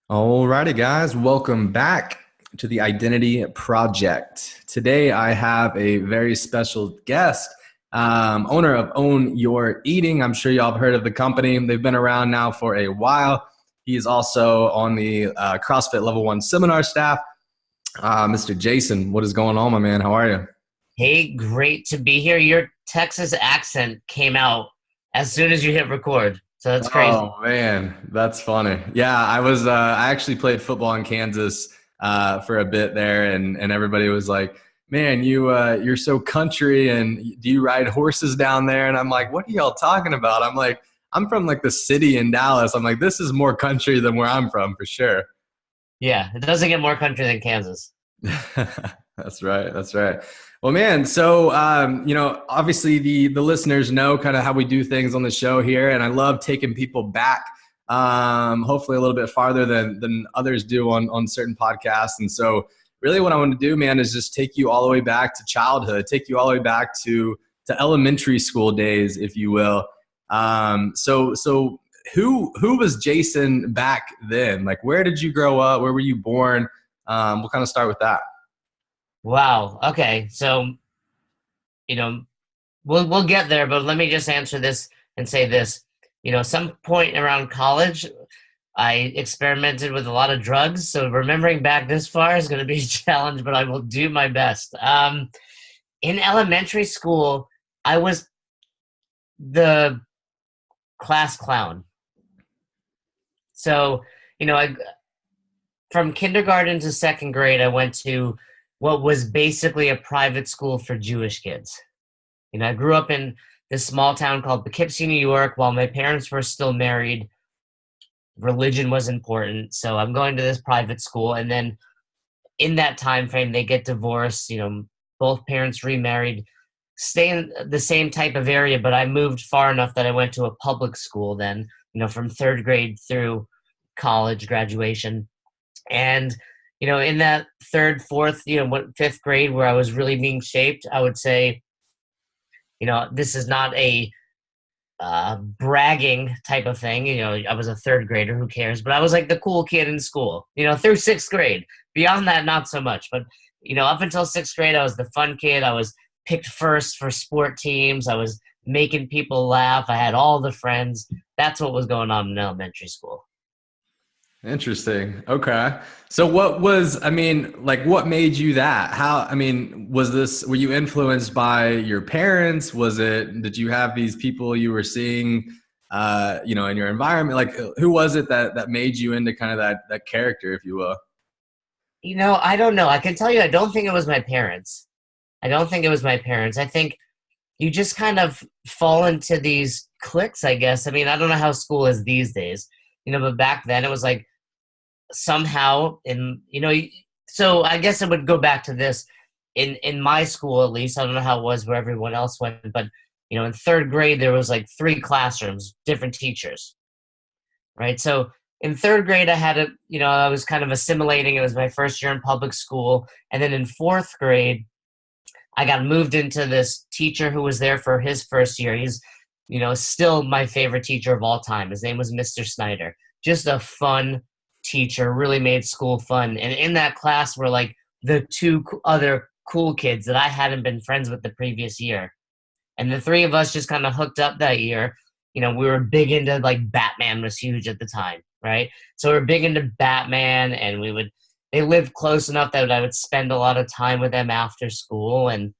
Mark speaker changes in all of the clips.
Speaker 1: Alrighty, guys, welcome back to the Identity Project. Today, I have a very special guest, owner of Own Your Eating. I'm sure y'all have heard of the company. They've been around now for a while. He's also on the CrossFit Level 1 seminar staff. Mr. Jason, what is going on, my man? How are you?
Speaker 2: Hey, great to be here. Your Texas accent came out as soon as you hit record. So that's crazy.
Speaker 1: Oh man, that's funny. Yeah, I actually played football in Kansas for a bit there, and everybody was like, "Man, you're so country, and do you ride horses down there?" And I'm like, "What are y'all talking about?" I'm like, "I'm from like the city in Dallas." I'm like, "This is more country than where I'm from for sure."
Speaker 2: Yeah, it doesn't get more country than Kansas.
Speaker 1: That's right. That's right. Well, man. So, obviously the listeners know kind of how we do things on the show here, and I love taking people back, hopefully a little bit farther than others do on certain podcasts. And so, really, what I want to do, man, is just take you all the way back to childhood, take you all the way back to elementary school days, if you will. So who was Jason back then? Like, where did you grow up? Where were you born? We'll kind of start with that.
Speaker 2: Wow. Okay. So, you know, we'll get there, but let me just answer this and say this. Some point around college, I experimented with a lot of drugs. So remembering back this far is going to be a challenge, but I will do my best. In elementary school, I was the class clown. So, I from kindergarten to second grade, I went to what was basically a private school for Jewish kids. I grew up in this small town called Poughkeepsie, New York. While my parents were still married, religion was important. So I'm going to this private school, and then in that time frame, they get divorced. Both parents remarried, stay in the same type of area, but I moved far enough that I went to a public school then. From third grade through college graduation. And, in that third, fourth, fifth grade where I was really being shaped, I would say, this is not a bragging type of thing. I was a third grader, who cares? But I was like the cool kid in school, through sixth grade. Beyond that, not so much. But, up until sixth grade, I was the fun kid. I was picked first for sport teams. I was making people laugh. I had all the friends. That's what was going on in elementary school.
Speaker 1: Interesting. Okay. So what made you that? Were you influenced by your parents? Did you have these people you were seeing, in your environment? Like, who was it that made you into kind of that character, if you will?
Speaker 2: I don't know. I can tell you, I don't think it was my parents. I don't think it was my parents. I think you just kind of fall into these cliques, I guess. I mean, I don't know how school is these days, but back then it was like somehow so I guess it would go back to this in my school, at least. I don't know how it was where everyone else went, but in third grade, there was like 3 classrooms, different teachers, right? So in third grade, I was kind of assimilating. It was my first year in public school. And then in fourth grade, I got moved into this teacher who was there for his first year. He's, still my favorite teacher of all time. His name was Mr. Snyder. Just a fun teacher, really made school fun. And in that class were like the 2 other cool kids that I hadn't been friends with the previous year. And the 3 of us just kind of hooked up that year. We were big into, like, Batman was huge at the time, right? So we were big into Batman, and they lived close enough that I would spend a lot of time with them after school. And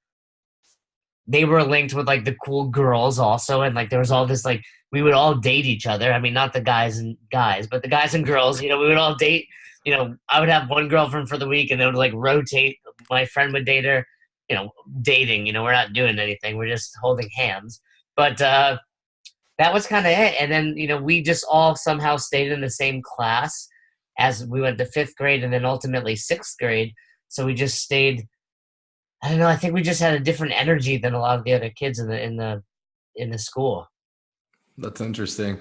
Speaker 2: they were linked with, like, the cool girls also. And, like, there was all this, like, we would all date each other. I mean, not the guys, but the guys and girls, we would all date. I would have one girlfriend for the week, and they would, like, rotate. My friend would date her, dating. We're not doing anything. We're just holding hands. But that was kind of it. And then, we just all somehow stayed in the same class as we went to fifth grade, and then ultimately sixth grade. So we just stayed. I don't know. I think we just had a different energy than a lot of the other kids in the school.
Speaker 1: That's interesting.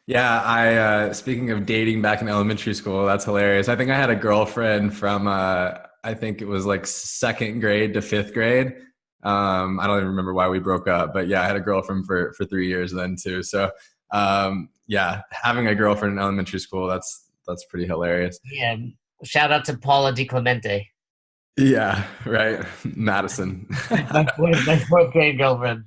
Speaker 1: Yeah, speaking of dating back in elementary school, that's hilarious. I think I had a girlfriend from I think it was like second grade to fifth grade. I don't even remember why we broke up, but yeah, I had a girlfriend for 3 years then too. So yeah, having a girlfriend in elementary school, That's pretty hilarious.
Speaker 2: Yeah. Shout out to Paula Di Clemente,
Speaker 1: Yeah, right. Madison.
Speaker 2: my fourth grade girlfriend.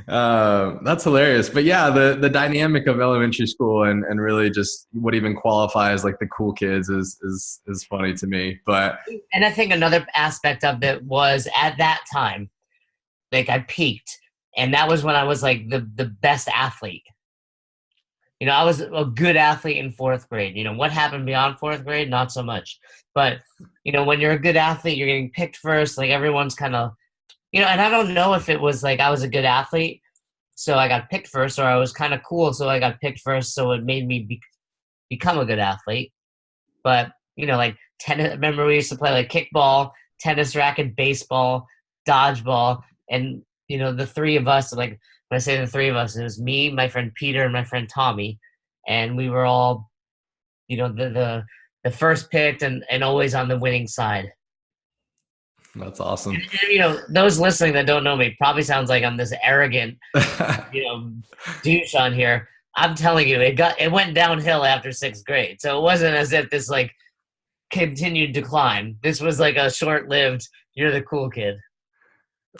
Speaker 1: That's hilarious. But yeah, the dynamic of elementary school and really just what even qualifies like the cool kids is funny to me. But
Speaker 2: And I think another aspect of it was at that time, like I peaked, and that was when I was like the best athlete. You know, I was a good athlete in fourth grade. You know, what happened beyond fourth grade? Not so much. But, you know, when you're a good athlete, you're getting picked first. Like everyone's kind of, you know, and I don't know if it was like I was a good athlete, so I got picked first, or I was kind of cool, so I got picked first, so it made me become a good athlete. But, you know, like tennis, remember we used to play like kickball, tennis racket, baseball, dodgeball, and, you know, the three of us, like when I say the three of us, it was me, my friend Peter, and my friend Tommy, and we were all, you know, the first picked and always on the winning side.
Speaker 1: that's awesome.
Speaker 2: And, you know, those listening that don't know me probably sounds like I'm this arrogant, you know, douche on here. I'm telling you, it went downhill after sixth grade. So it wasn't as if this like continued decline. This was like a short-lived, you're the cool kid.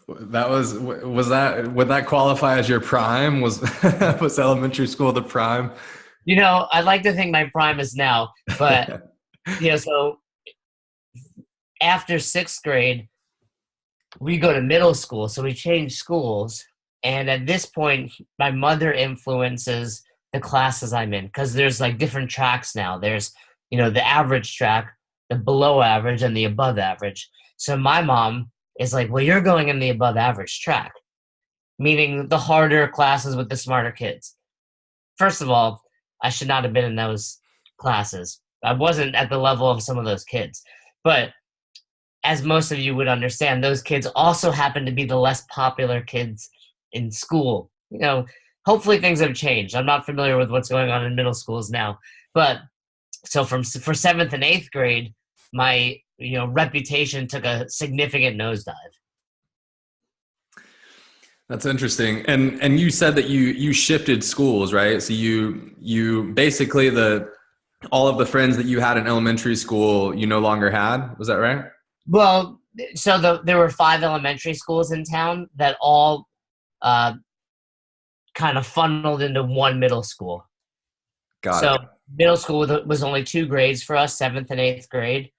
Speaker 1: That was that, would that qualify as your prime? Was was elementary school the prime?
Speaker 2: You know, I'd like to think my prime is now, but you know, so after sixth grade, we go to middle school. So we change schools. And at this point, my mother influences the classes I'm in because there's like different tracks now. There's, you know, the average track, the below average, and the above average. So my mom is like, well, you're going in the above average track, meaning the harder classes with the smarter kids. First of all, I should not have been in those classes. I wasn't at the level of some of those kids. But as most of you would understand, those kids also happen to be the less popular kids in school. You know, hopefully things have changed. I'm not familiar with what's going on in middle schools now. But so for seventh and eighth grade, my, you know, reputation took a significant nosedive.
Speaker 1: That's interesting. And you said that you shifted schools, right? So you basically all of the friends that you had in elementary school, you no longer had. Was that right?
Speaker 2: Well, so there were 5 elementary schools in town that all kind of funneled into one middle school.
Speaker 1: Got
Speaker 2: So
Speaker 1: it.
Speaker 2: middle school was only 2 grades for us, 7th and 8th grade.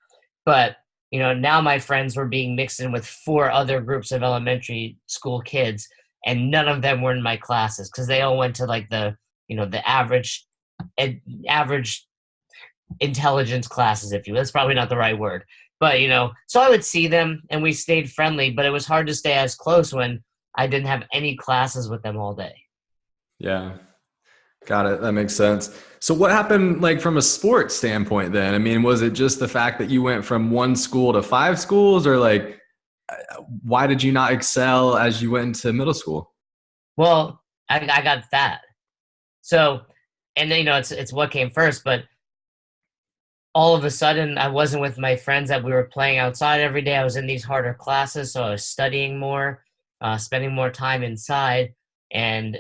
Speaker 2: But, you know, now my friends were being mixed in with 4 other groups of elementary school kids, and none of them were in my classes because they all went to like the, you know, the average intelligence classes, if you will. That's probably not the right word. But, you know, so I would see them and we stayed friendly, but it was hard to stay as close when I didn't have any classes with them all day.
Speaker 1: Yeah. Got it. That makes sense. So what happened like from a sports standpoint then? I mean, was it just the fact that you went from one school to 5 schools, or like, why did you not excel as you went into middle school?
Speaker 2: Well, I got fat. So, and then, you know, it's what came first, but all of a sudden I wasn't with my friends that we were playing outside every day. I was in these harder classes, so I was studying more, spending more time inside, and,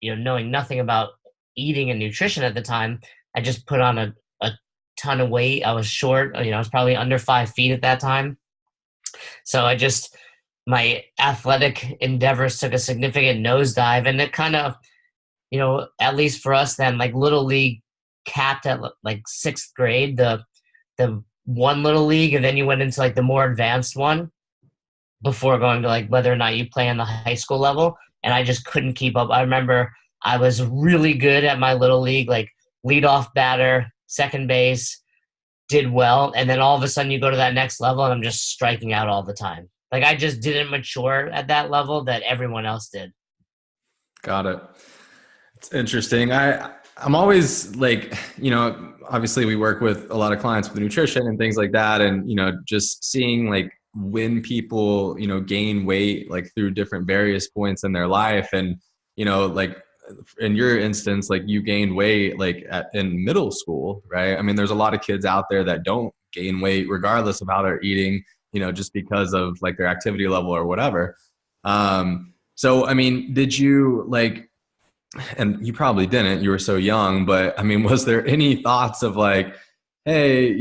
Speaker 2: you know, knowing nothing about eating and nutrition at the time, I just put on a ton of weight. I was short, you know, I was probably under 5 feet at that time. So my athletic endeavors took a significant nosedive, and it kind of, you know, at least for us then, like little league capped at like 6th grade, the one little league, and then you went into like the more advanced one before going to like whether or not you play on the high school level. And I just couldn't keep up. I remember I was really good at my little league, like leadoff batter, second base, did well. And then all of a sudden you go to that next level and I'm just striking out all the time. Like I just didn't mature at that level that everyone else did.
Speaker 1: Got it. It's interesting. I'm always like, you know, obviously we work with a lot of clients with nutrition and things like that. And, you know, just seeing like when people, you know, gain weight, like through different various points in their life. And, you know, like in your instance, like you gained weight, like in middle school, right? I mean, there's a lot of kids out there that don't gain weight regardless of how they're eating, you know, just because of like their activity level or whatever. So, I mean, did you like, and you probably didn't, you were so young, but I mean, was there any thoughts of like, hey,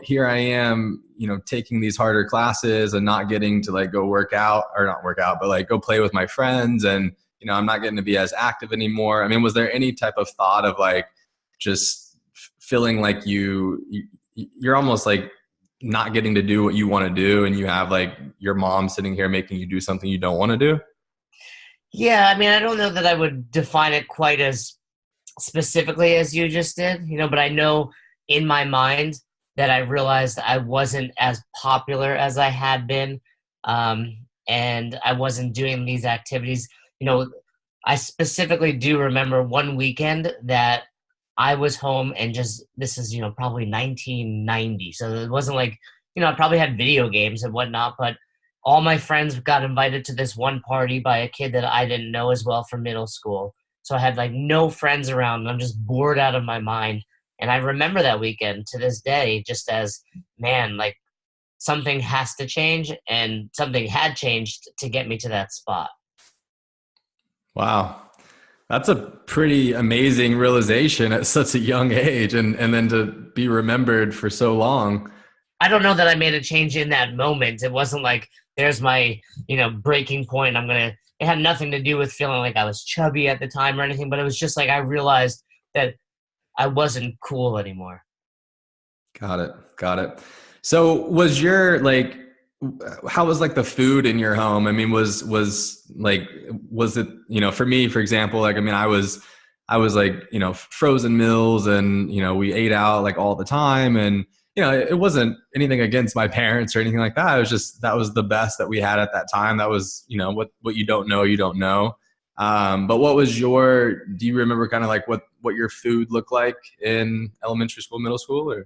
Speaker 1: here I am, taking these harder classes and not getting to like go work out, or not work out, but like go play with my friends, and I'm not getting to be as active anymore. I mean, was there any type of thought of like just feeling like you're almost like not getting to do what you want to do, and you have like your mom sitting here making you do something you don't want to do?
Speaker 2: Yeah, I mean, I don't know that I would define it quite as specifically as you just did, but I know in my mind that I realized I wasn't as popular as I had been, and I wasn't doing these activities. I specifically do remember one weekend that I was home and just, this is, probably 1990. So it wasn't like, I probably had video games and whatnot, but all my friends got invited to this one party by a kid that I didn't know as well from middle school. So I had like no friends around, and I'm just bored out of my mind. And I remember that weekend to this day, just as, man, like something has to change, and something had changed to get me to that spot.
Speaker 1: Wow. That's a pretty amazing realization at such a young age, and then to be remembered for so long.
Speaker 2: I don't know that I made a change in that moment. It wasn't like, there's my, breaking point. It had nothing to do with feeling like I was chubby at the time or anything, but it was just like I realized that I wasn't cool anymore.
Speaker 1: Got it. Got it. So was your like, how was like the food in your home? I mean, was it, for me, for example, like, I mean, I was like, frozen meals, and, we ate out like all the time, and, it wasn't anything against my parents or anything like that. It was just, that was the best that we had at that time. That was, what you don't know, you don't know. But do you remember kind of like what your food looked like in elementary school, middle school, or?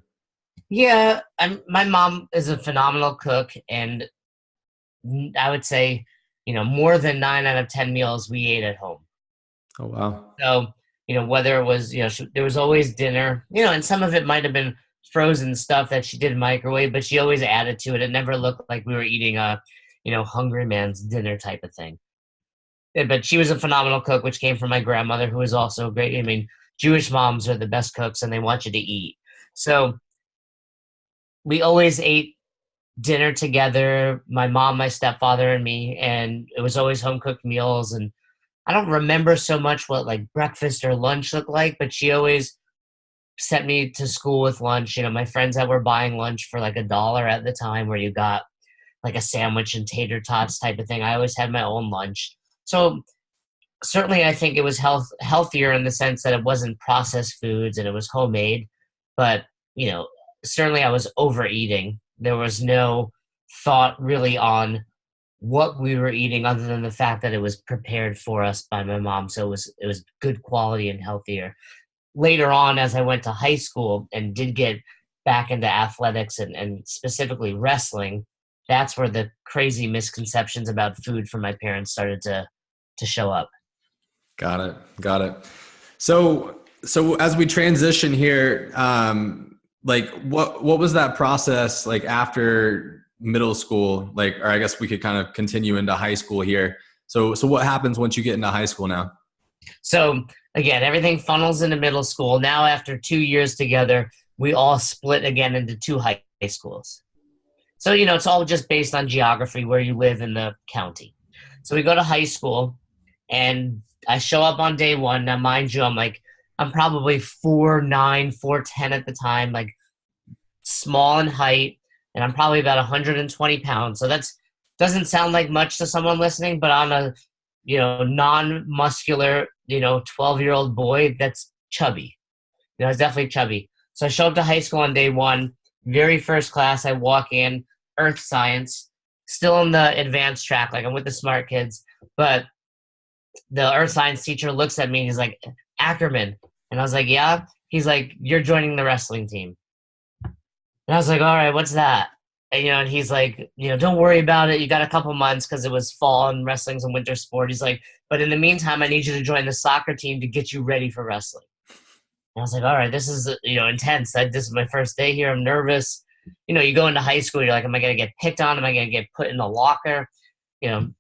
Speaker 2: Yeah, my mom is a phenomenal cook, and I would say, more than 9 out of 10 meals we ate at home.
Speaker 1: Oh, wow.
Speaker 2: So, whether it was, there was always dinner, and some of it might have been frozen stuff that she did microwave, but she always added to it. It never looked like we were eating a, hungry man's dinner type of thing. But she was a phenomenal cook, which came from my grandmother, who was also great. I mean, Jewish moms are the best cooks, and they want you to eat. So we always ate dinner together, my mom, my stepfather, and me, and it was always home cooked meals. And I don't remember so much what like breakfast or lunch looked like, but she always sent me to school with lunch. My friends that were buying lunch for like $1 at the time, where you got like a sandwich and tater tots type of thing. I always had my own lunch. So certainly I think it was healthier in the sense that it wasn't processed foods and it was homemade. But, certainly I was overeating. There was no thought really on what we were eating, other than the fact that it was prepared for us by my mom. So it was good quality and healthier. Later on, as I went to high school and did get back into athletics and specifically wrestling, that's where the crazy misconceptions about food from my parents started to show up.
Speaker 1: Got it. Got it. So as we transition here, like what was that process like after middle school? Like, or I guess we could kind of continue into high school here. So what happens once you get into high school now?
Speaker 2: So again, everything funnels into middle school. Now, after 2 years together, we all split again into two high schools. So, it's all just based on geography, where you live in the county. So we go to high school, and I show up on day one. Now, mind you, I'm probably 4'9", 4'10" at the time, like small in height, and I'm probably about 120 pounds. So that's doesn't sound like much to someone listening, but on a, non-muscular, 12-year-old boy, that's chubby. It's definitely chubby. So I show up to high school on day one, very first class. I walk in, earth science, still in the advanced track, like I'm with the smart kids, but the earth science teacher looks at me and he's like, Ackerman. And I was like, yeah. He's like, you're joining the wrestling team. And I was like, all right, what's that? And, he's like, don't worry about it. You got a couple months, because it was fall and wrestling's a winter sport. He's like, but in the meantime, I need you to join the soccer team to get you ready for wrestling. And I was like, all right, this is, intense. This is my first day here. I'm nervous. You go into high school, you're like, am I going to get picked on? Am I going to get put in the locker?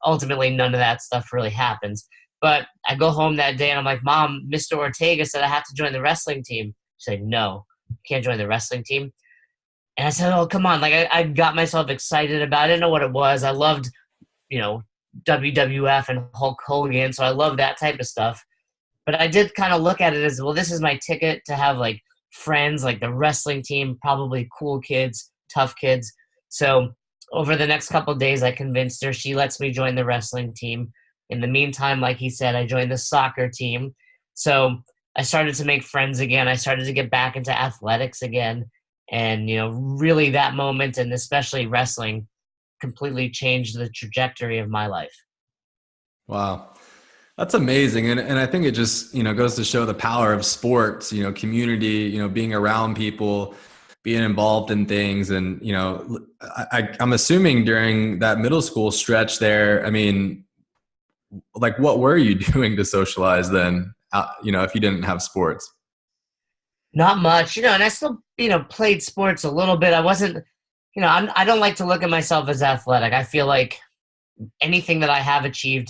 Speaker 2: Ultimately none of that stuff really happens. But I go home that day and I'm like, Mom, Mr. Ortega said I have to join the wrestling team. She said, no, you can't join the wrestling team. And I said, oh, come on. Like I got myself excited about it. I didn't know what it was. I loved, you know, WWF and Hulk Hogan. So I love that type of stuff. But I did kind of look at it as, well, this is my ticket to have like friends, like the wrestling team, probably cool kids, tough kids. So over the next couple of days, I convinced her. She lets me join the wrestling team. In the meantime, like he said, I joined the soccer team. So I started to make friends again. I started to get back into athletics again. And, you know, really that moment, and especially wrestling, completely changed the trajectory of my life.
Speaker 1: Wow. That's amazing. And I think it just, you know, goes to show the power of sports, you know, community, you know, being around people, being involved in things. And, you know, I'm assuming during that middle school stretch there, I mean, like what were you doing to socialize then, you know, if you didn't have sports?
Speaker 2: Not much, you know, and I still, you know, played sports a little bit. I wasn't, you know, I don't like to look at myself as athletic. I feel like anything that I have achieved,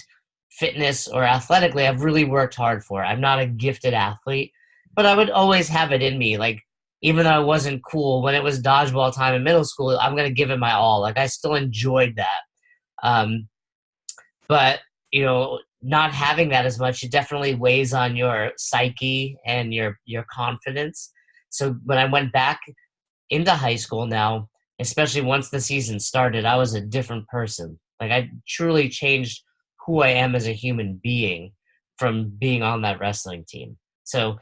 Speaker 2: fitness or athletically, I've really worked hard for. I'm not a gifted athlete, but I would always have it in me. Like, even though I wasn't cool, when it was dodgeball time in middle school, I'm going to give it my all. Like, I still enjoyed that. But, you know, not having that as much, it definitely weighs on your psyche and your confidence. So when I went back into high school now, especially once the season started, I was a different person. Like, I truly changed who I am as a human being from being on that wrestling team. So,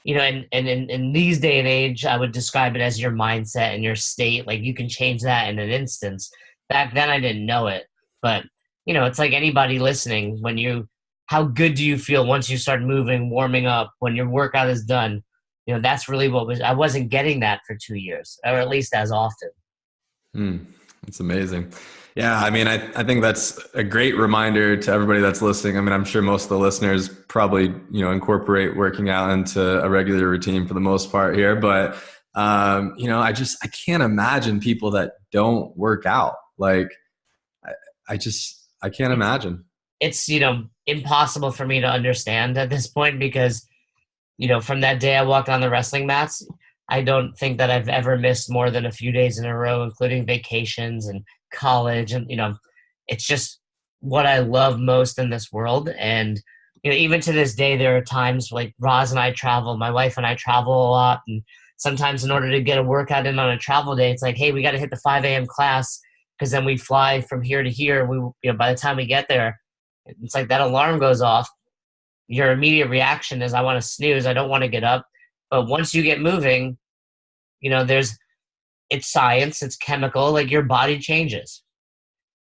Speaker 2: you know, and in these day and age, I would describe it as your mindset and your state. Like, you can change that in an instance. Back then I didn't know it, but you know, it's like anybody listening, how good do you feel once you start moving, warming up, when your workout is done? You know, that's really I wasn't getting that for 2 years, or at least as often.
Speaker 1: That's amazing. Yeah, I mean, I think that's a great reminder to everybody that's listening. I mean, I'm sure most of the listeners probably, you know, incorporate working out into a regular routine for the most part here. But, you know, I can't imagine people that don't work out. Like, I can't imagine.
Speaker 2: It's, you know, impossible for me to understand at this point because, you know, from that day I walked on the wrestling mats, I don't think that I've ever missed more than a few days in a row, including vacations and college. And, you know, it's just what I love most in this world. And, you know, even to this day, there are times like Roz and I travel, my wife and I travel a lot. And sometimes in order to get a workout in on a travel day, it's like, hey, we got to hit the 5 a.m. class because then we fly from here to here. You know, by the time we get there, it's like that alarm goes off. Your immediate reaction is, I want to snooze. I don't want to get up. But once you get moving, you know, it's science, it's chemical, like your body changes,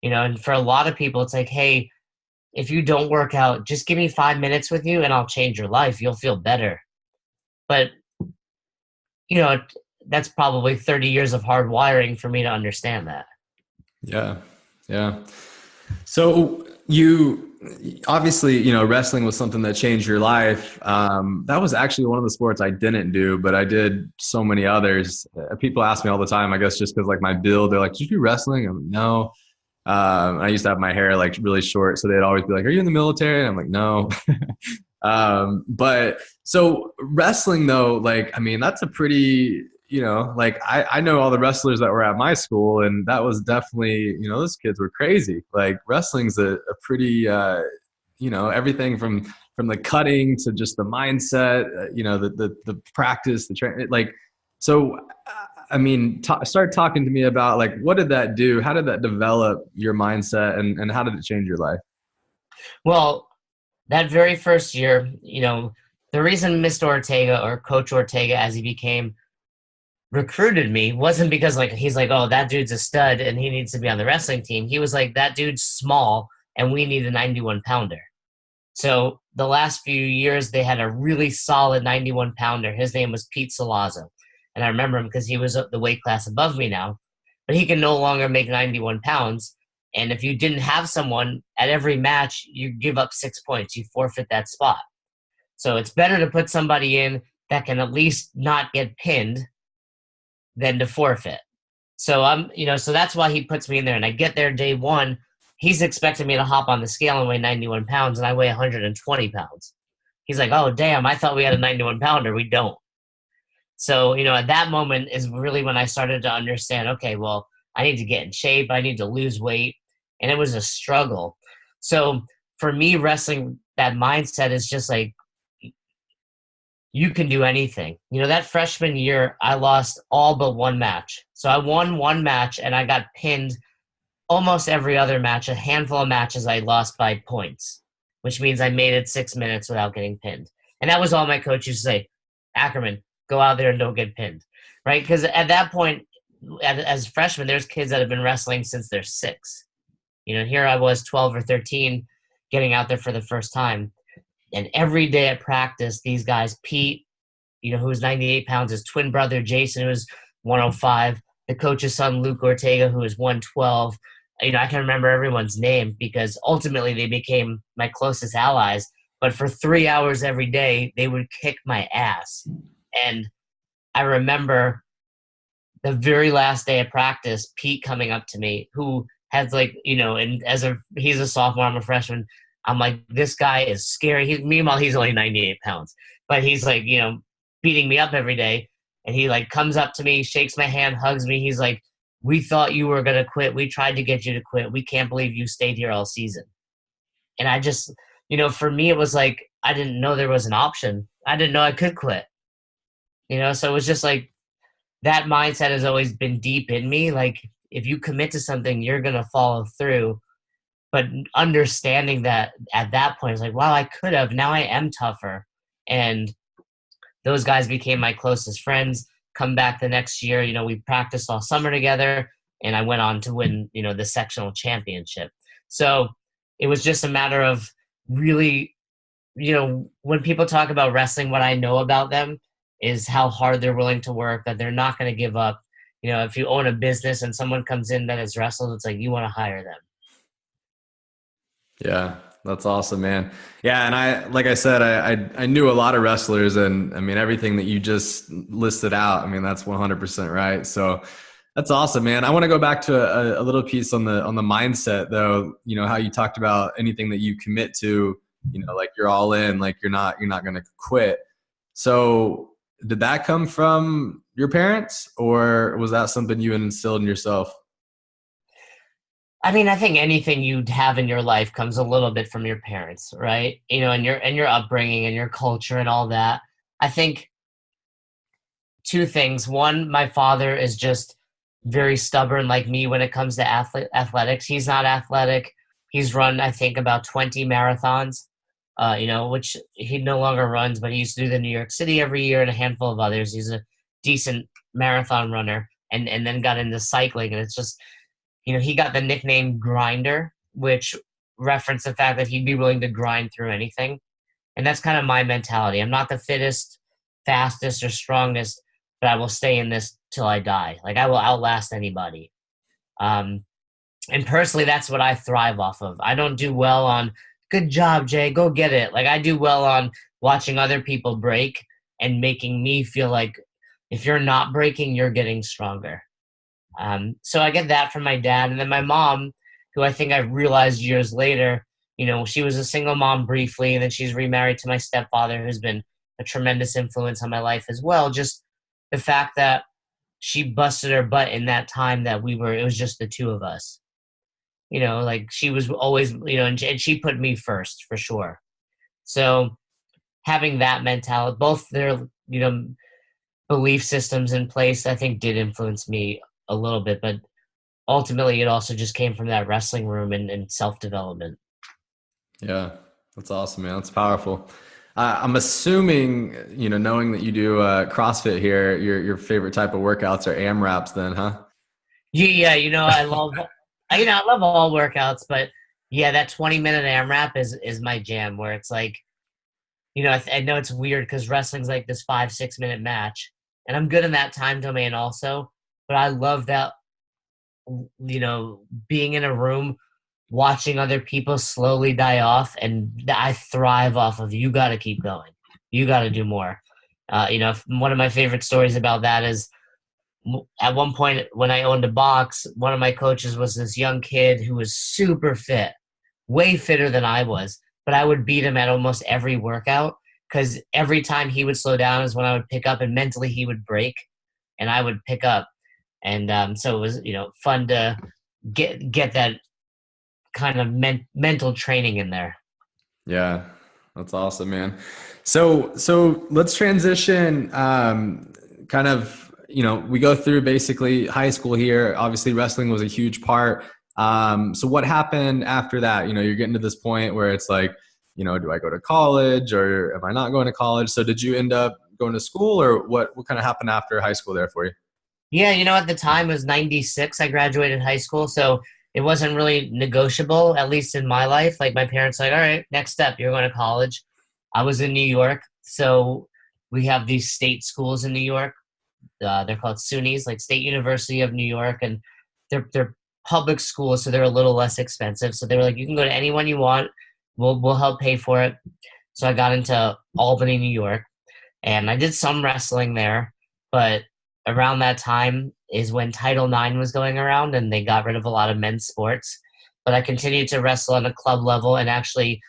Speaker 2: you know, and for a lot of people, it's like, hey, if you don't work out, just give me 5 minutes with you and I'll change your life. You'll feel better. But, you know, that's probably 30 years of hard wiring for me to understand that.
Speaker 1: Yeah. Yeah. So you obviously, you know, wrestling was something that changed your life. That was actually one of the sports I didn't do, but I did so many others. People ask me all the time, I guess just because like my build, they're like, did you do wrestling? I'm like, no. I used to have my hair like really short. So they'd always be like, are you in the military? And I'm like, no. But so wrestling though, like, I mean, that's a pretty, you know, like I know all the wrestlers that were at my school, and that was definitely, you know, those kids were crazy. Like wrestling's a pretty, you know, everything from the cutting to just the mindset, you know, the practice, the training, like, so, I mean, start talking to me about like, what did that do? How did that develop your mindset, and how did it change your life?
Speaker 2: Well, that very first year, you know, the reason Mr. Ortega, or Coach Ortega as he became, recruited me wasn't because like he's like, oh, that dude's a stud and he needs to be on the wrestling team. He was like, that dude's small and we need a 91 pounder. So the last few years they had a really solid 91 pounder. His name was Pete Salazzo. And I remember him because he was the weight class above me now, but he can no longer make 91 pounds. And if you didn't have someone at every match, you give up 6 points, you forfeit that spot. So it's better to put somebody in that can at least not get pinned than to forfeit. So so that's why he puts me in there, and I get there day one, he's expecting me to hop on the scale and weigh 91 pounds, and I weigh 120 pounds. He's like, oh, damn, I thought we had a 91 pounder. We don't. So, at that moment is really when I started to understand, okay, well, I need to get in shape. I need to lose weight. And it was a struggle. So for me, wrestling, that mindset is just like, you can do anything. That freshman year, I lost all but one match. So I won one match and I got pinned almost every other match. A handful of matches I lost by points, which means I made it 6 minutes without getting pinned. And that was all my coach used to say, Ackerman, go out there and don't get pinned, right? Because at that point, as freshmen, there's kids that have been wrestling since they're 6. Here I was 12 or 13 getting out there for the first time. And every day at practice, these guys, Pete, who was 98 pounds, his twin brother, Jason, who was 105, the coach's son, Luke Ortega, who was 112. I can remember everyone's name because ultimately they became my closest allies. But for 3 hours every day, they would kick my ass. And I remember the very last day of practice, Pete coming up to me, who has and he's a sophomore, I'm a freshman. I'm like, this guy is scary. Meanwhile, he's only 98 pounds, but he's beating me up every day. And he comes up to me, shakes my hand, hugs me. He's like, we thought you were going to quit. We tried to get you to quit. We can't believe you stayed here all season. And I just, for me, it was like, I didn't know there was an option. I didn't know I could quit. So it was just like, that mindset has always been deep in me. Like, if you commit to something, you're going to follow through. But understanding that at that point, it's like, wow, I could have. Now I am tougher. And those guys became my closest friends. Come back the next year, we practiced all summer together, and I went on to win, the sectional championship. So it was just a matter of really, when people talk about wrestling, what I know about them is how hard they're willing to work, that they're not going to give up. If you own a business and someone comes in that has wrestled, it's like you want to hire them.
Speaker 1: Yeah, that's awesome, man. Yeah, and like I said, I knew a lot of wrestlers, and I mean everything that you just listed out. I mean that's 100% right. So that's awesome, man. I want to go back to a little piece on the mindset, though. How you talked about anything that you commit to, like you're all in, like you're not going to quit. So did that come from your parents, or was that something you instilled in yourself?
Speaker 2: I mean, I think anything you have in your life comes a little bit from your parents, right? And your upbringing and your culture and all that. I think two things. One, my father is just very stubborn like me when it comes to athletics. He's not athletic. He's run, I think, about 20 marathons, which he no longer runs, but he used to do the New York City every year and a handful of others. He's a decent marathon runner and then got into cycling. And it's just, he got the nickname Grinder, which referenced the fact that he'd be willing to grind through anything. And that's kind of my mentality. I'm not the fittest, fastest, or strongest, but I will stay in this till I die. Like, I will outlast anybody. And personally, that's what I thrive off of. I don't do well on, good job, Jay, go get it. Like, I do well on watching other people break and making me feel like if you're not breaking, you're getting stronger. So I get that from my dad. And then my mom, who I think I realized years later, she was a single mom briefly, and then she's remarried to my stepfather, who's been a tremendous influence on my life as well. Just the fact that she busted her butt in that time that it was just the two of us. She was always, and she put me first for sure. So having that mentality, both their, belief systems in place, I think did influence me a little bit, but ultimately it also just came from that wrestling room and self-development.
Speaker 1: Yeah, that's awesome, man. That's powerful. I'm assuming, knowing that you do CrossFit here, your favorite type of workouts are AMRAPs then, huh?
Speaker 2: Yeah, I love all workouts, but yeah, that 20-minute AMRAP is my jam, where it's like, I know it's weird because wrestling's like this 5-6 minute match, and I'm good in that time domain also. But I love that, being in a room, watching other people slowly die off, and I thrive off of, you got to keep going. You got to do more. One of my favorite stories about that is At one point when I owned a box, one of my coaches was this young kid who was super fit, way fitter than I was, but I would beat him at almost every workout because every time he would slow down is when I would pick up, and mentally he would break and I would pick up. And so it was, fun to get that kind of mental training in there.
Speaker 1: Yeah, that's awesome, man. So let's transition. Kind of, we go through basically high school here. Obviously, wrestling was a huge part. So what happened after that? You're getting to this point where it's like, do I go to college or am I not going to college? So did you end up going to school, or what kind of happened after high school there for you?
Speaker 2: Yeah, at the time it was 96. I graduated high school. So it wasn't really negotiable, at least in my life. Like my parents like, all right, next step, you're going to college. I was in New York. So we have these state schools in New York. They're called SUNYs, like State University of New York. And they're public schools, so they're a little less expensive. So they were like, you can go to anyone you want. We'll help pay for it. So I got into Albany, New York. And I did some wrestling there, but around that time is when Title IX was going around and they got rid of a lot of men's sports. But I continued to wrestle on a club level and actually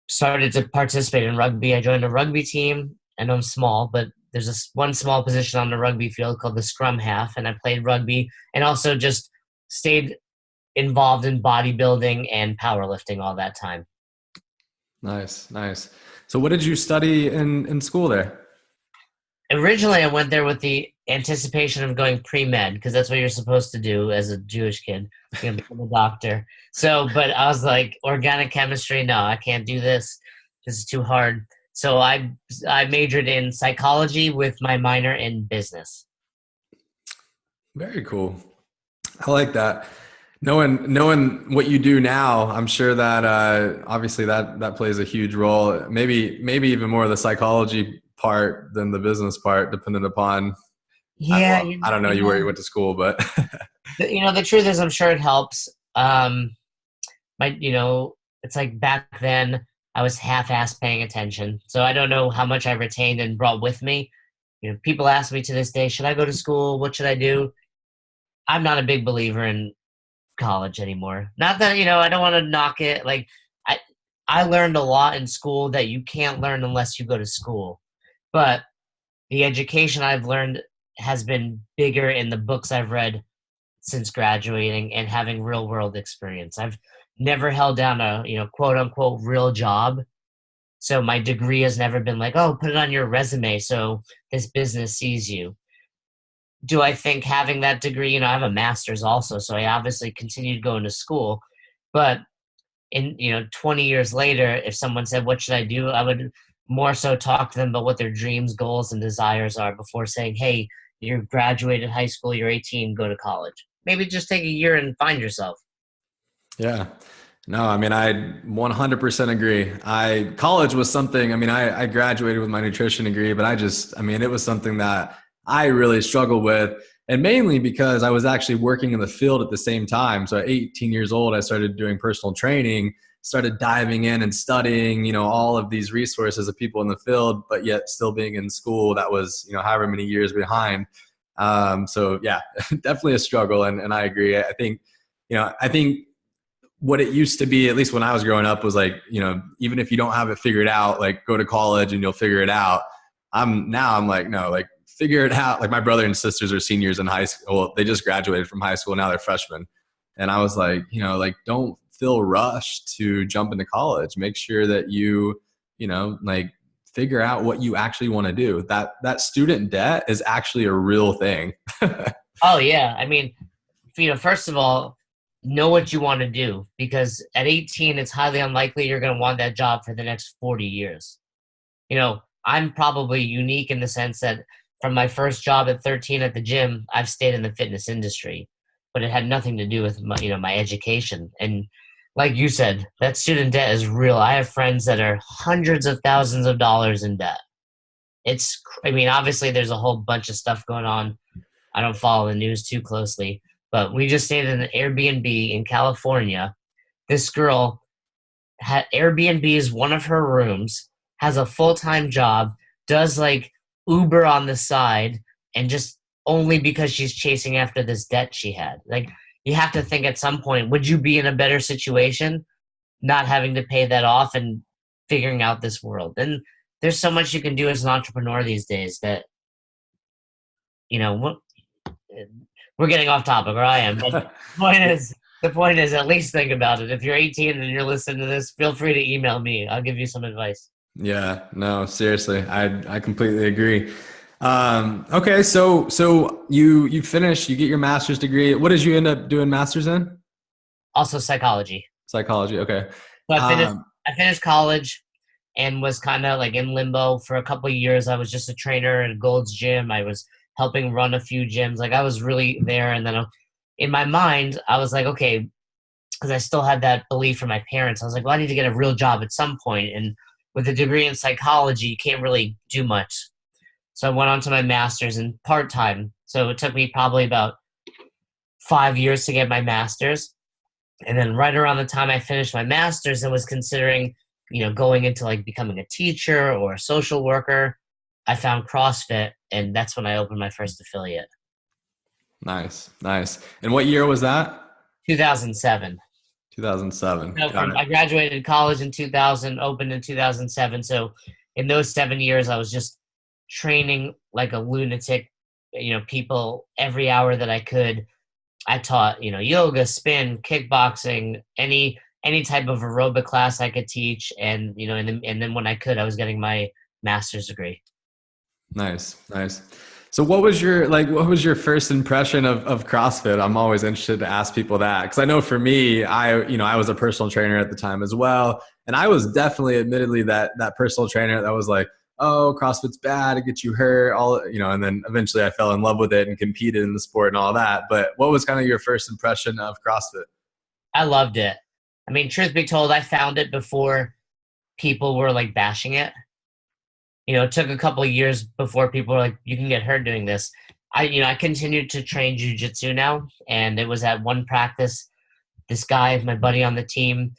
Speaker 2: started to participate in rugby. I joined a rugby team. I know I'm small, but there's one small position on the rugby field called the scrum half, and I played rugby and also just stayed involved in bodybuilding and powerlifting all that time.
Speaker 1: Nice. So what did you study in school there?
Speaker 2: Originally, I went there with the anticipation of going pre-med because that's what you're supposed to do as a Jewish kid. You're going to become a doctor. So, but I was like, organic chemistry, no, I can't do this. This is too hard. So I majored in psychology with my minor in business.
Speaker 1: Very cool. I like that. Knowing what you do now, I'm sure that obviously that plays a huge role. Maybe even more the psychology part than the business part, depending upon.
Speaker 2: Yeah,
Speaker 1: I don't know where you went to school, but
Speaker 2: the truth is, I'm sure it helps. It's like back then I was half-ass paying attention, so I don't know how much I retained and brought with me. People ask me to this day, should I go to school? What should I do? I'm not a big believer in college anymore. Not that, I don't want to knock it. Like I learned a lot in school that you can't learn unless you go to school. But the education I've learned has been bigger in the books I've read since graduating and having real world experience. I've never held down a, quote unquote real job. So my degree has never been like, oh, put it on your resume so this business sees you. Do I think having that degree, I have a master's also, so I obviously continued going to school. But in 20 years later, if someone said, what should I do? I would more so talk to them about what their dreams, goals, and desires are before saying, hey, you graduated high school, you're 18, go to college. Maybe just take a year and find yourself.
Speaker 1: Yeah. No, I mean, I 100% agree. College was something, I graduated with my nutrition degree, but it was something that I really struggled with, and mainly because I was actually working in the field at the same time. So at 18 years old, I started doing personal training, started diving in and studying, all of these resources of people in the field, but yet still being in school that was, however many years behind. So yeah, definitely a struggle. And I agree. I think what it used to be, at least when I was growing up, was like, even if you don't have it figured out, like go to college and you'll figure it out. I'm like, no, like figure it out. Like my brother and sisters are seniors in high school. Well, they just graduated from high school. Now they're freshmen. And I was like, like don't feel rushed to jump into college. Make sure that you, like figure out what you actually want to do. That student debt is actually a real thing.
Speaker 2: Oh yeah. First of all, know what you want to do, because at 18, it's highly unlikely you're going to want that job for the next 40 years. I'm probably unique in the sense that from my first job at 13 at the gym, I've stayed in the fitness industry, but it had nothing to do with my education. And like you said, that student debt is real. I have friends that are hundreds of thousands of dollars in debt. Obviously there's a whole bunch of stuff going on. I don't follow the news too closely, but we just stayed in an Airbnb in California. This girl had Airbnb as one of her rooms, has a full-time job, does like Uber on the side, and just only because she's chasing after this debt she had. Like, you have to think at some point, would you be in a better situation not having to pay that off and figuring out this world? And there's so much you can do as an entrepreneur these days that, you know, we're getting off topic, or I am. But the point is, at least think about it. If you're 18 and you're listening to this, feel free to email me. I'll give you some advice.
Speaker 1: Yeah, no, seriously. I completely agree. Okay. So you finish, you get your master's degree. What did you end up doing master's in?
Speaker 2: Also psychology.
Speaker 1: Psychology. Okay.
Speaker 2: So I finished college and was kind of like in limbo for a couple of years. I was just a trainer at Gold's Gym. I was helping run a few gyms. Like, I was really there. And then in my mind, I was like, okay, because I still had that belief from my parents. I was like, well, I need to get a real job at some point. And with a degree in psychology, you can't really do much. So I went on to my master's in part-time. So it took me probably about 5 years to get my master's. And then right around the time I finished my master's, I was considering, going into like becoming a teacher or a social worker. I found CrossFit, and that's when I opened my first affiliate.
Speaker 1: Nice. And what year was that?
Speaker 2: 2007.
Speaker 1: 2007.
Speaker 2: So I graduated college in 2000, opened in 2007. So in those 7 years, I was just training like a lunatic, people every hour that I could. I taught, yoga, spin, kickboxing, any type of aerobic class I could teach. And, and then when I could, I was getting my master's degree.
Speaker 1: Nice. So what was your first impression of CrossFit? I'm always interested to ask people that, because I know for me, I was a personal trainer at the time as well. And I was definitely admittedly that personal trainer that was like, oh, CrossFit's bad, it gets you hurt, and then eventually I fell in love with it and competed in the sport and all that. But what was kind of your first impression of CrossFit?
Speaker 2: I loved it. I mean, truth be told, I found it before people were like bashing it. It took a couple of years before people were like, you can get hurt doing this. I continued to train jiu-jitsu now. And it was at one practice, this guy, my buddy on the team,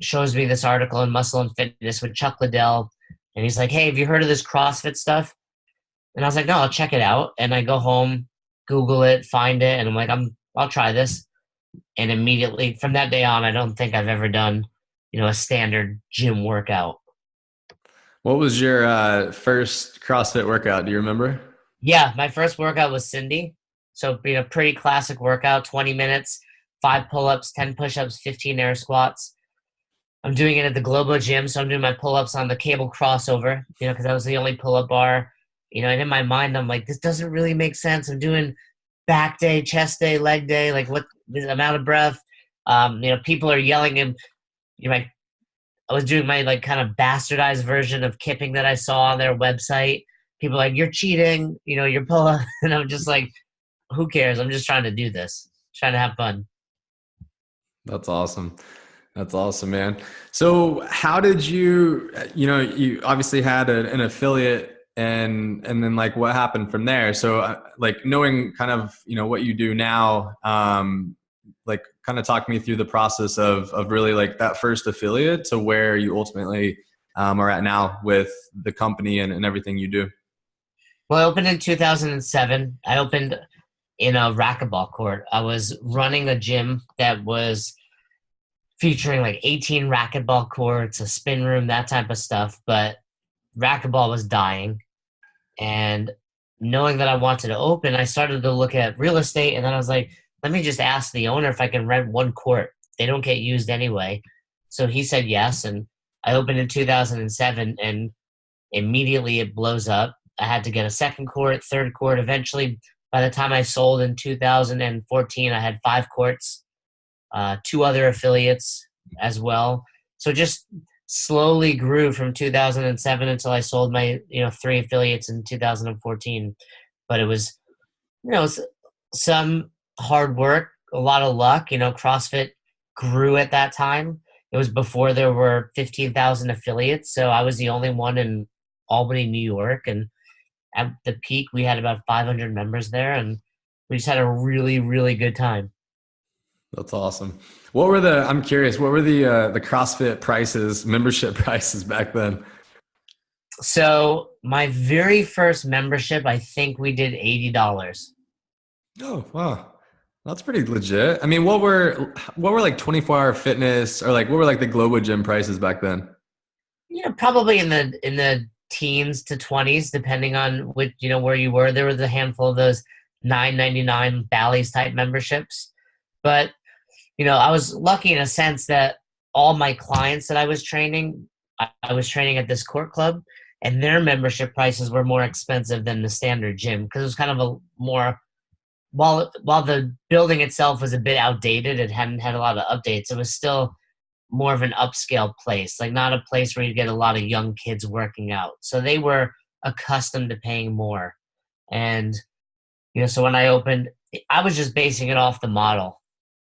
Speaker 2: shows me this article in Muscle and Fitness with Chuck Liddell. And he's like, hey, have you heard of this CrossFit stuff? And I was like, no, I'll check it out. And I go home, Google it, find it. And I'm like, I'll try this. And immediately from that day on, I don't think I've ever done, a standard gym workout.
Speaker 1: What was your first CrossFit workout? Do you remember?
Speaker 2: Yeah, my first workout was Cindy. So, pretty classic workout, 20 minutes, 5 pull-ups, 10 push-ups, 15 air squats. I'm doing it at the Globo gym, so I'm doing my pull-ups on the cable crossover, because that was the only pull-up bar. And in my mind, I'm like, this doesn't really make sense. I'm doing back day, chest day, leg day, like what? I'm out of breath. People are yelling and I was doing my like kind of bastardized version of kipping that I saw on their website. People are like, you're cheating, you're pull-up. And I'm just like, who cares? I'm just trying to do this, trying to have fun.
Speaker 1: That's awesome. That's awesome, man. So how did you obviously had an affiliate and then like what happened from there? So like knowing kind of, what you do now, like kind of talk me through the process of really like that first affiliate to where you ultimately are at now with the company and everything you do.
Speaker 2: Well, I opened in 2007. I opened in a racquetball court. I was running a gym that was featuring like 18 racquetball courts, a spin room, that type of stuff. But racquetball was dying. And knowing that I wanted to open, I started to look at real estate. And then I was like, let me just ask the owner if I can rent one court. They don't get used anyway. So he said yes. And I opened in 2007 and immediately it blows up. I had to get a second court, third court. Eventually, by the time I sold in 2014, I had 5 courts. 2 other affiliates as well. So just slowly grew from 2007 until I sold my, 3 affiliates in 2014. But it was, some hard work, a lot of luck. CrossFit grew at that time. It was before there were 15,000 affiliates. So I was the only one in Albany, New York. And at the peak, we had about 500 members there. And we just had a really, really good time.
Speaker 1: That's awesome. I'm curious, what were the CrossFit prices, membership prices back then?
Speaker 2: So my very first membership, I think we did $80.
Speaker 1: Oh, wow. That's pretty legit. I mean, what were like 24-hour fitness or like what were like the global gym prices back then?
Speaker 2: Probably in the teens to 20s, depending on which, where you were. There was a handful of those 9.99 Bally's type memberships. But, I was lucky in a sense that all my clients that I was training, I was training at this court club, and their membership prices were more expensive than the standard gym because it was kind of a more, while the building itself was a bit outdated, it hadn't had a lot of updates. It was still more of an upscale place, like not a place where you get a lot of young kids working out. So they were accustomed to paying more. And, so when I opened, I was just basing it off the model.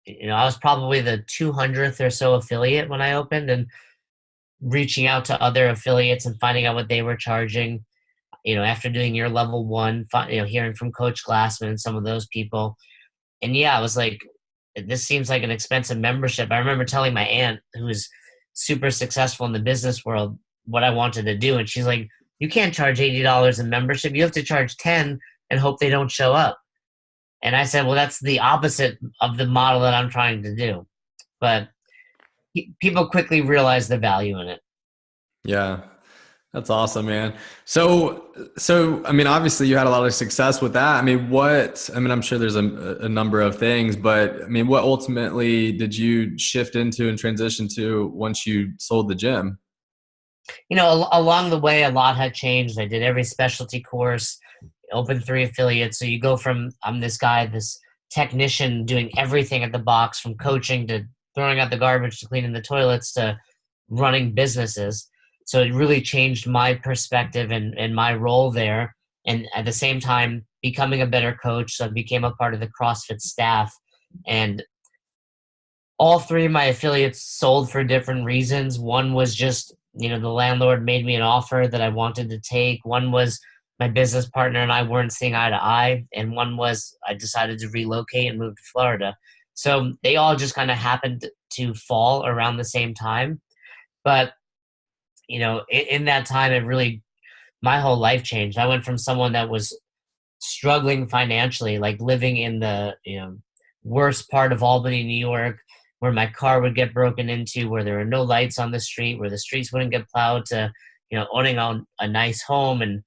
Speaker 2: I was probably the 200th or so affiliate when I opened and reaching out to other affiliates and finding out what they were charging. After doing your level one, hearing from Coach Glassman and some of those people. And yeah, I was like, this seems like an expensive membership. I remember telling my aunt, who was super successful in the business world, what I wanted to do. And she's like, you can't charge $80 in membership. You have to charge 10 and hope they don't show up. And I said, well, that's the opposite of the model that I'm trying to do. But people quickly realized the value in it.
Speaker 1: Yeah. That's awesome, man. So I mean, obviously you had a lot of success with that. I mean, I'm sure there's a number of things, but I mean, what ultimately did you shift into and transition to once you sold the gym?
Speaker 2: Along the way, a lot had changed. I did every specialty course, opened 3 affiliates. So you go from, I'm this guy, this technician doing everything at the box, from coaching to throwing out the garbage to cleaning the toilets to running businesses. So it really changed my perspective and my role there. And at the same time, becoming a better coach. So I became a part of the CrossFit staff. And all 3 of my affiliates sold for different reasons. One was just, the landlord made me an offer that I wanted to take. One was my business partner and I weren't seeing eye to eye. And one was I decided to relocate and move to Florida. So they all just kind of happened to fall around the same time. But, in that time, it really, my whole life changed. I went from someone that was struggling financially, like living in the, worst part of Albany, New York, where my car would get broken into, where there were no lights on the street, where the streets wouldn't get plowed, to, owning a nice home and,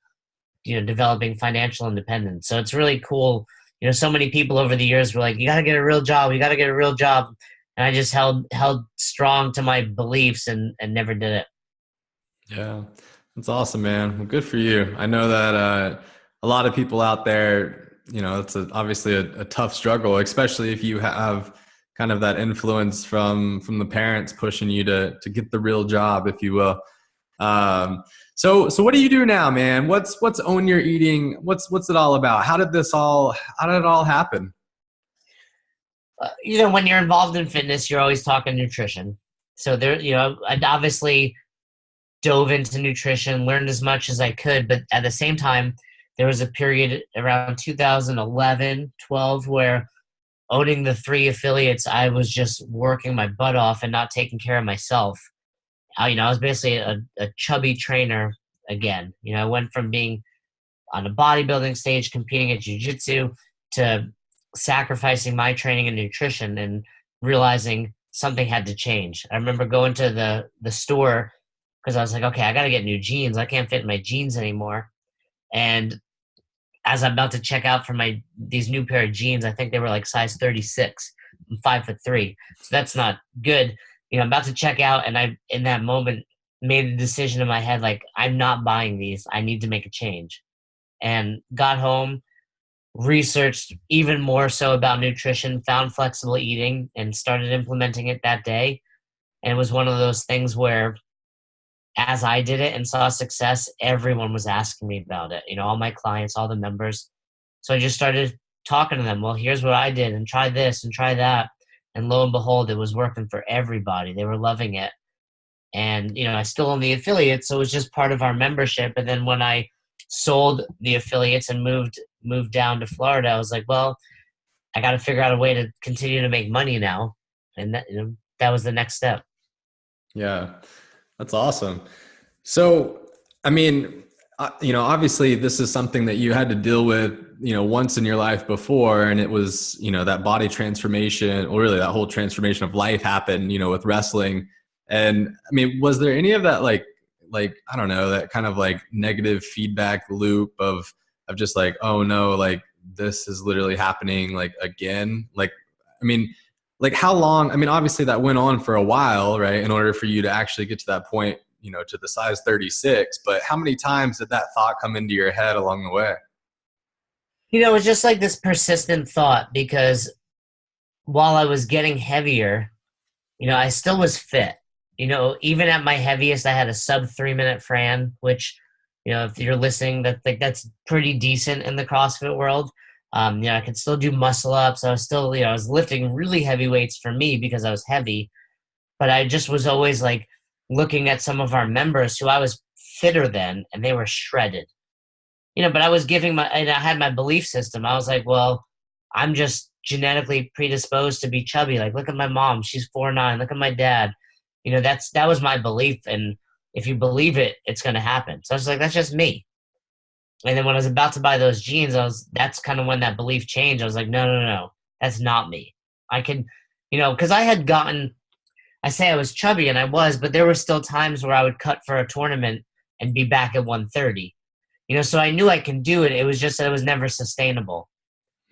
Speaker 2: developing financial independence. So it's really cool. So many people over the years were like, you got to get a real job. You got to get a real job. And I just held strong to my beliefs and never did it.
Speaker 1: Yeah, that's awesome, man. Well, good for you. I know that a lot of people out there, it's obviously a tough struggle, especially if you have kind of that influence from the parents pushing you to get the real job, if you will. So what do you do now, man? What's Own Your Eating? What's it all about? How did it all happen?
Speaker 2: When you're involved in fitness, you're always talking nutrition. So there, I obviously dove into nutrition, learned as much as I could, but at the same time, there was a period around 2011, 12, where owning the 3 affiliates, I was just working my butt off and not taking care of myself. I was basically a chubby trainer again. I went from being on a bodybuilding stage, competing at jiu-jitsu, to sacrificing my training and nutrition and realizing something had to change. I remember going to the store because I was like, okay, I got to get new jeans. I can't fit in my jeans anymore. And as I'm about to check out for these new pair of jeans, I think they were like size 36. I'm 5'3", so that's not good. I'm about to check out, and I, in that moment, made a decision in my head, like, I'm not buying these. I need to make a change. And got home, researched even more so about nutrition, found flexible eating, and started implementing it that day. And it was one of those things where, as I did it and saw success, everyone was asking me about it. All my clients, all the members. So I just started talking to them. Well, here's what I did, and try this and try that. And lo and behold, it was working for everybody. They were loving it. And, I still own the affiliates, so it was just part of our membership. And then when I sold the affiliates and moved down to Florida, I was like, well, I got to figure out a way to continue to make money now. And that was the next step.
Speaker 1: Yeah, that's awesome. So, I mean, obviously this is something that you had to deal with once in your life before, and it was, that body transformation, or really that whole transformation of life happened, with wrestling. And I mean, was there any of that, like, I don't know, that kind of like negative feedback loop of just like, oh no, like this is literally happening like again? Like, I mean, like how long, I mean, obviously that went on for a while, right? In order for you to actually get to that point, to the size 36, but how many times did that thought come into your head along the way?
Speaker 2: It's just like this persistent thought, because while I was getting heavier, I still was fit. Even at my heaviest, I had a sub 3 minute Fran, which, if you're listening, that's pretty decent in the CrossFit world. I could still do muscle ups. I was still, I was lifting really heavy weights for me because I was heavy, but I just was always like looking at some of our members who I was fitter than, and they were shredded. But I was and I had my belief system. I was like, well, I'm just genetically predisposed to be chubby. Like, look at my mom. She's 4'9". Look at my dad. That was my belief. And if you believe it, it's going to happen. So I was like, that's just me. And then when I was about to buy those jeans, that's kind of when that belief changed. I was like, no, that's not me. I can, because I say I was chubby, and I was, but there were still times where I would cut for a tournament and be back at 130. So I knew I can do it. It was just that it was never sustainable.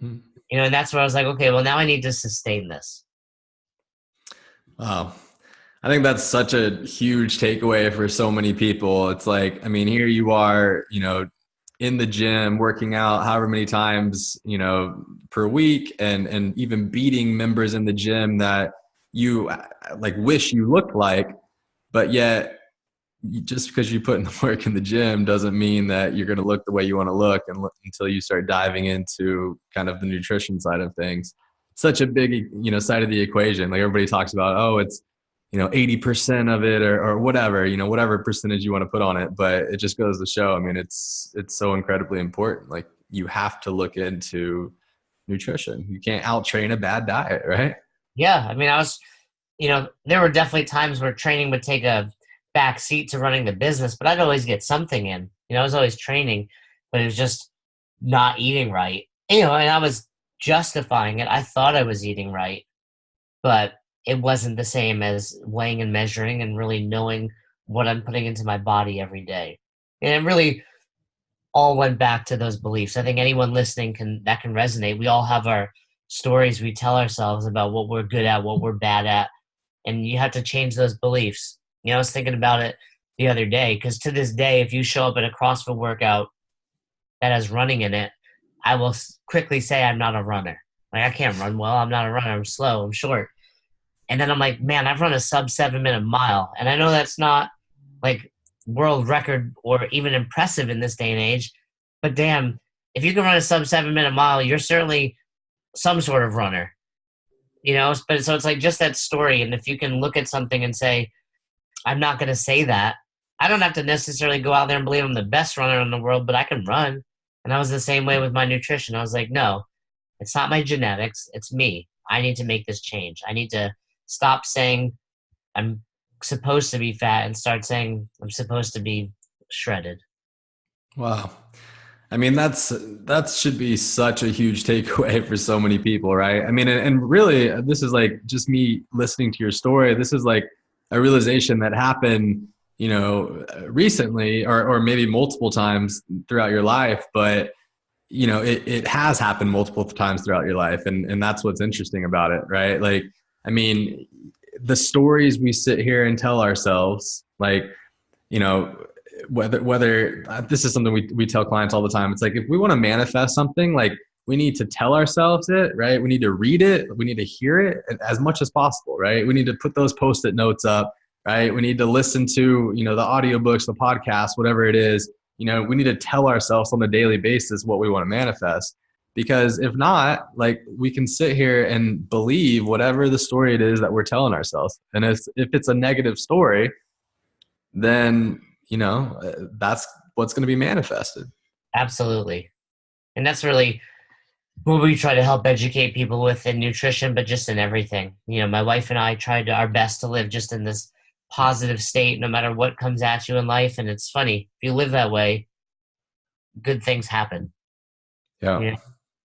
Speaker 2: Hmm. And that's where I was like, okay, well, now I need to sustain this.
Speaker 1: Wow. I think that's such a huge takeaway for so many people. It's like, I mean, here you are, in the gym, working out however many times, per week, and even beating members in the gym that you like wish you looked like, but yet just because you put in the work in the gym doesn't mean that you're going to look the way you want to look, until you start diving into kind of the nutrition side of things. Such a big, side of the equation. Like everybody talks about, oh, it's, 80% of it or whatever, whatever percentage you want to put on it. But it just goes to show, I mean, it's so incredibly important. Like you have to look into nutrition. You can't out train a bad diet, right?
Speaker 2: Yeah. I mean, there were definitely times where training would take a back seat to running the business, but I'd always get something in. I was always training, but it was just not eating right. And I was justifying it. I thought I was eating right, but it wasn't the same as weighing and measuring and really knowing what I'm putting into my body every day. And it really all went back to those beliefs. I think anyone listening can resonate. We all have our stories we tell ourselves about what we're good at, what we're bad at, and you have to change those beliefs. I was thinking about it the other day, because to this day, if you show up at a CrossFit workout that has running in it, I will quickly say I'm not a runner. Like, I can't run well. I'm not a runner. I'm slow. I'm short. And then I'm like, man, I've run a sub 7-minute mile. And I know that's not like world record or even impressive in this day and age, but damn, if you can run a sub 7-minute mile, you're certainly some sort of runner, but so it's like just that story. And if you can look at something and say, I'm not going to say that, I don't have to necessarily go out there and believe I'm the best runner in the world, but I can run. And I was the same way with my nutrition. I was like, no, it's not my genetics. It's me. I need to make this change. I need to stop saying I'm supposed to be fat and start saying I'm supposed to be shredded.
Speaker 1: Wow. I mean, that should be such a huge takeaway for so many people, right? I mean, and really, this is like just me listening to your story. This is like a realization that happened, recently, or maybe multiple times throughout your life. But, it has happened multiple times throughout your life. And that's what's interesting about it, right? Like, I mean, the stories we sit here and tell ourselves, like, whether this is something we tell clients all the time. It's like, if we want to manifest something, like we need to tell ourselves it, right? We need to read it. We need to hear it as much as possible, right? We need to put those Post-it notes up, right? We need to listen to, the audiobooks, the podcast, whatever it is. We need to tell ourselves on a daily basis what we want to manifest. Because if not, like, we can sit here and believe whatever the story it is that we're telling ourselves. And if it's a negative story, then that's what's going to be manifested.
Speaker 2: Absolutely. And that's really what we try to help educate people with in nutrition, but just in everything. My wife and I tried our best to live just in this positive state, no matter what comes at you in life. And it's funny, if you live that way, good things happen.
Speaker 1: Yeah.
Speaker 2: Yeah.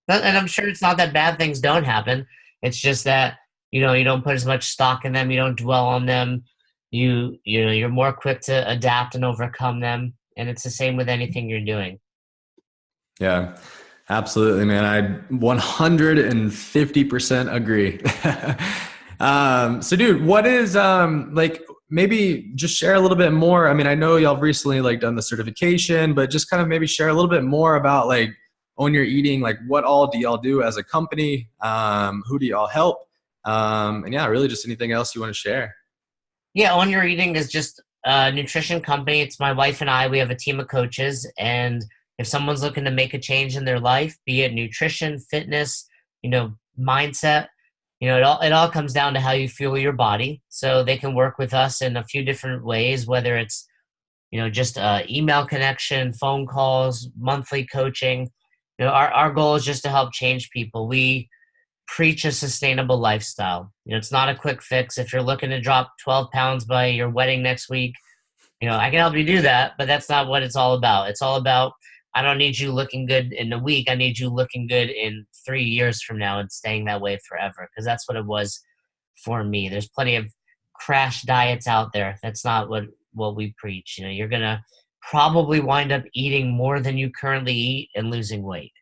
Speaker 2: And I'm sure it's not that bad things don't happen. It's just that, you don't put as much stock in them. You don't dwell on them. You're more quick to adapt and overcome them. And it's the same with anything you're doing.
Speaker 1: Yeah, absolutely, man. I 150% agree. So dude, what is, like, maybe just share a little bit more. I mean, I know y'all have recently like done the certification, but just kind of maybe share a little bit more about like Own Your Eating. Like, what all do y'all do as a company? Who do y'all help? And yeah, really just anything else you want to share.
Speaker 2: Yeah, On Your Eating is just a nutrition company. It's my wife and I. We have a team of coaches, and if someone's looking to make a change in their life, be it nutrition, fitness, mindset, it all comes down to how you fuel your body. So they can work with us in a few different ways, whether it's just email connection, phone calls, monthly coaching. Our goal is just to help change people. We preach a sustainable lifestyle. It's not a quick fix. If you're looking to drop 12 pounds by your wedding next week, I can help you do that, but that's not what it's all about. It's all about, I don't need you looking good in a week. I need you looking good in 3 years from now and staying that way forever. Because that's what it was for me. There's plenty of crash diets out there. That's not what we preach. You're going to probably wind up eating more than you currently eat and losing weight.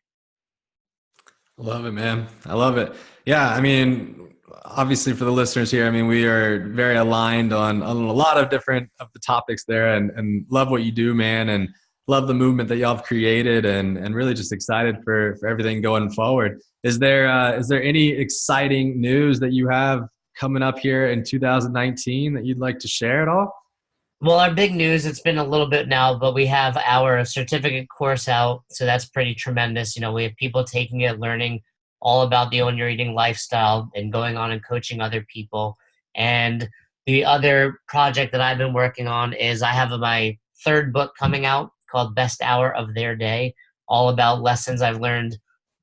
Speaker 1: Love it, man. I love it. Yeah, I mean, obviously for the listeners here, I mean, we are very aligned on a lot of different of the topics there, and love what you do, man, and love the movement that y'all have created, and really just excited for everything going forward. Is there any exciting news that you have coming up here in 2019 that you'd like to share at all?
Speaker 2: Well, our big news, it's been a little bit now, but we have our certificate course out. So that's pretty tremendous. We have people taking it, learning all about the Own Your Eating lifestyle and going on and coaching other people. And the other project that I've been working on is I have my third book coming out called Best Hour of Their Day, all about lessons I've learned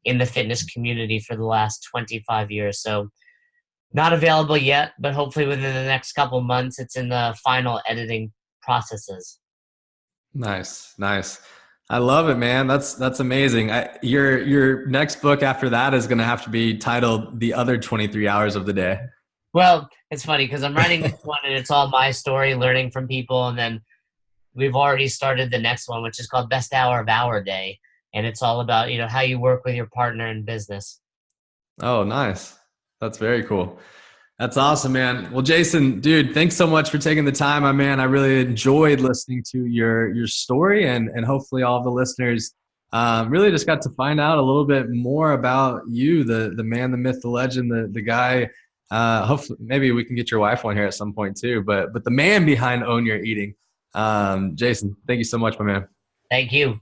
Speaker 2: in the fitness community for the last 25 years. So not available yet, but hopefully within the next couple months, it's in the final editing processes.
Speaker 1: Nice, nice. I love it, man. That's amazing. Your next book after that is going to have to be titled "The Other 23 Hours of the Day."
Speaker 2: Well, it's funny because I'm writing this one and it's all my story, learning from people, and then we've already started the next one, which is called Best Hour of Our Day, and it's all about how you work with your partner in business.
Speaker 1: Oh, nice. That's very cool. That's awesome, man. Well, Jason, dude, thanks so much for taking the time, my man. I really enjoyed listening to your story, and hopefully all the listeners really just got to find out a little bit more about you, the man, the myth, the legend, the guy. Hopefully, maybe we can get your wife on here at some point too. But the man behind Own Your Eating, Jason, thank you so much, my man.
Speaker 2: Thank you.